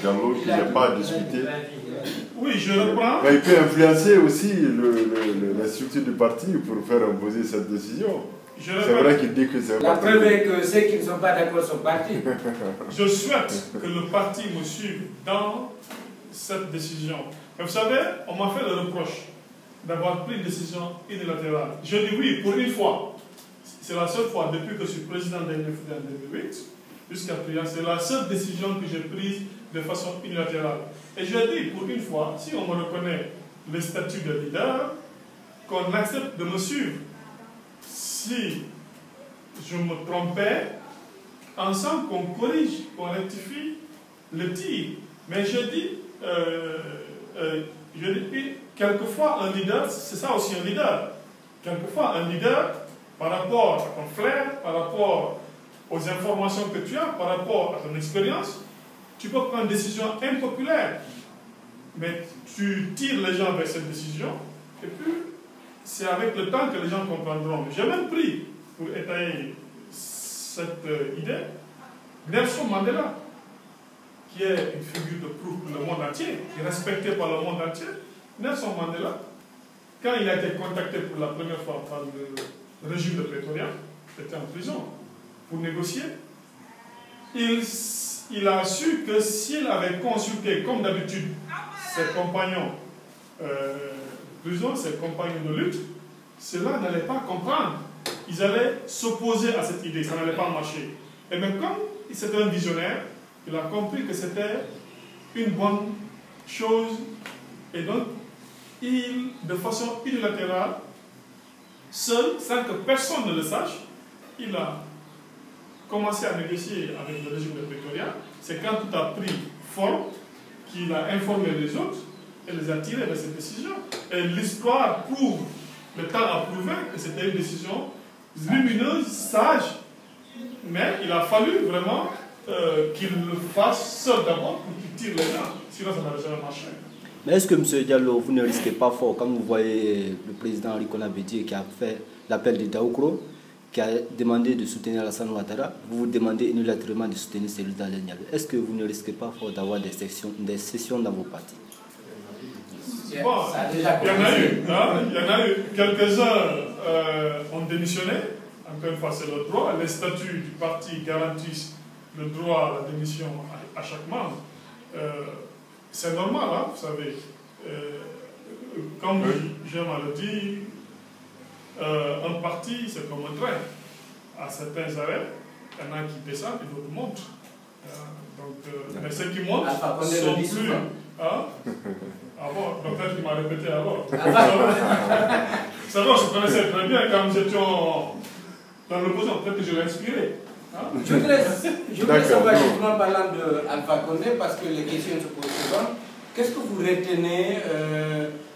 Diallo qui n'est pas discuté. Oui, je reprends. Mais il peut influencer aussi la structure du parti pour faire imposer cette décision. C'est vrai qu'il dit que c'est la preuve est que ceux qui ne sont pas d'accord sont partis. Je souhaite que le parti me suive dans cette décision. Mais vous savez, on m'a fait le reproche d'avoir pris une décision unilatérale. Je dis oui, pour une fois. C'est la seule fois, depuis que je suis président de l'NFD en 2008, jusqu'à présent, c'est la seule décision que j'ai prise de façon unilatérale. Et je dis, pour une fois, si on me reconnaît le statut de leader, qu'on accepte de me suivre. Si je me trompais, ensemble qu'on corrige, qu'on rectifie le tir. Mais je dis, quelquefois un leader, c'est ça aussi un leader. Quelquefois un leader, par rapport à ton flair, par rapport aux informations que tu as, par rapport à ton expérience, tu peux prendre une décision impopulaire. Mais tu tires les gens vers cette décision, et puis c'est avec le temps que les gens comprendront. J'ai même pris, pour étayer cette idée, Nelson Mandela, qui est une figure de proue pour le monde entier, qui est respecté par le monde entier. Nelson Mandela, quand il a été contacté pour la première fois par le régime de Pretoria, il était en prison, pour négocier, il a su que s'il avait consulté, comme d'habitude, ses compagnons prison, ses compagnons de lutte, ceux-là n'allaient pas comprendre. Ils allaient s'opposer à cette idée, ça n'allait pas marcher. Et même comme c'était un visionnaire, il a compris que c'était une bonne chose. Et donc, de façon unilatérale, seul, sans que personne ne le sache, il a commencé à négocier avec le régime de Pretoria. C'est quand tout a pris forme qu'il a informé les autres et les a tirés de cette décision. Et l'histoire prouve, le temps a prouvé que c'était une décision lumineuse, sage, mais il a fallu vraiment qu'il le fasse seul d'abord pour qu'il tire les gens, sinon ça n'aurait jamais marché. Mais est-ce que M. Diallo, vous ne risquez pas fort, comme vous voyez le président Rikola Bédié qui a fait l'appel de Daoukro, qui a demandé de soutenir Alassane Ouattara, vous demandez unilatéralement de soutenir celui d'Alain Diallo. Est-ce que vous ne risquez pas fort d'avoir des sessions dans vos partis? Bon, il y en a eu. Hein? Il y en a eu. Quelques-uns ont démissionné. Encore une fois, c'est le droit. Les statuts du parti garantissent le droit à la démission à chaque membre. C'est normal, hein, vous savez. Comme j'aime à le dire, un parti, c'est comme un train. À certains arrêts, il y en a qui descendent et d'autres montent. Mais ceux qui montent sont plus... Hein? Ah bon, donc là tu m'as répété alors. C'est bon, je connaissais très bien quand nous étions dans l'opposition, peut-être que je l'ai inspiré. Hein? Je voudrais savoir justement parlant d'Alpha Condé, parce que les questions se posent souvent. Qu'est-ce que vous retenez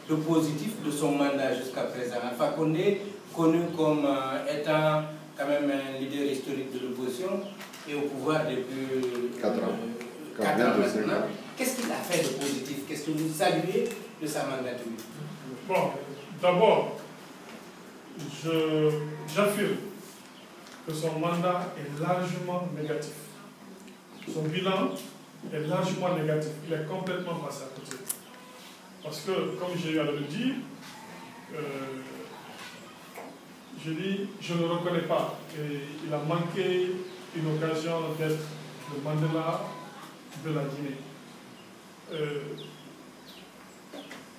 de positif de son mandat jusqu'à présent? Alpha Condé, connu comme étant quand même un leader historique de l'opposition et au pouvoir depuis 4 ans maintenant. Qu'est-ce qu'il a fait de positif? Qu'est-ce que vous saluez de sa mandature? Bon, d'abord, j'affirme que son mandat est largement négatif. Son bilan est largement négatif. Il est complètement passé à côté. Parce que, comme j'ai eu à le dire, je ne le reconnais pas. Et il a manqué une occasion d'être le Mandela de la Guinée.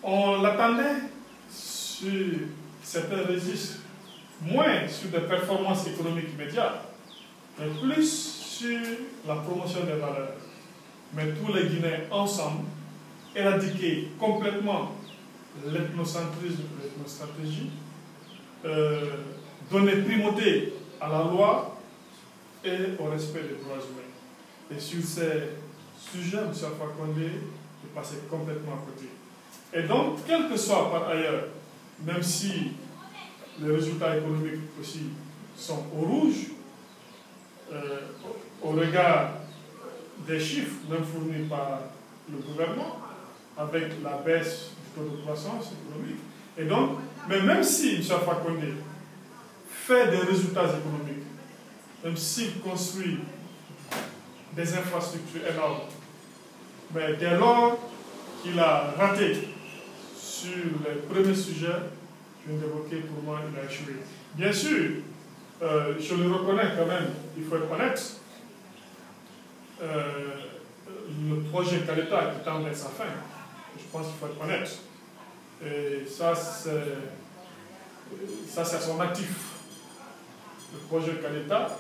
On l'attendait sur certains registres, moins sur des performances économiques immédiates, mais plus sur la promotion des valeurs. Mais tous les Guinéens ensemble, éradiquer complètement l'ethnocentrisme, l'ethnostratégie, donner primauté à la loi et au respect des droits humains. Et sur ces sujets, M. Alpha Condé est passé complètement à côté. Et donc, quel que soit par ailleurs, même si les résultats économiques aussi sont au rouge, au regard des chiffres même fournis par le gouvernement, avec la baisse du taux de croissance économique. Et donc, mais même si M. Alpha Condé fait des résultats économiques, même s'il construit des infrastructures énormes, Mais dès lors qu'il a raté sur les premiers sujets, je viens d'évoquer, pour moi, il a échoué. Bien sûr, je le reconnais quand même, il faut être honnête. Le projet Kaleta qui tend vers sa fin, je pense qu'il faut être honnête. Et ça, c'est son actif. Le projet Kaleta,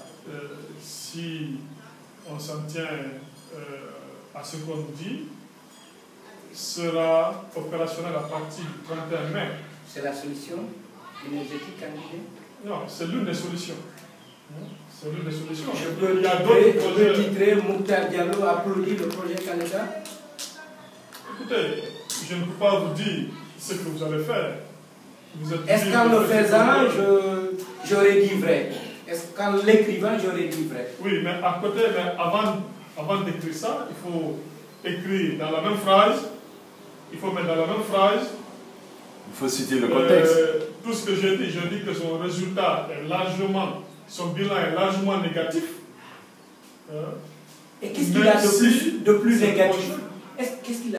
si on s'en tient à ce qu'on nous dit, sera opérationnel à partir du 31 mai. C'est la solution énergétique candidée? Non, c'est l'une des solutions. C'est l'une des solutions. Il y a d'autres projets. Titrer Mouktar Diallo applaudit le projet Kaleta? Écoutez, je ne peux pas vous dire ce que vous allez faire. Est-ce qu'en le faisant, j'aurais dit vrai? Est-ce qu'en l'écrivant, j'aurais dit vrai? Oui, mais à côté, avant d'écrire ça, il faut écrire dans la même phrase. Il faut mettre dans la même phrase. Il faut citer le contexte. Tout ce que j'ai dit, je dis que son résultat est largement, son bilan est largement négatif. Et qu'est-ce qu'il a de plus négatif? Qu'est-ce qu'il a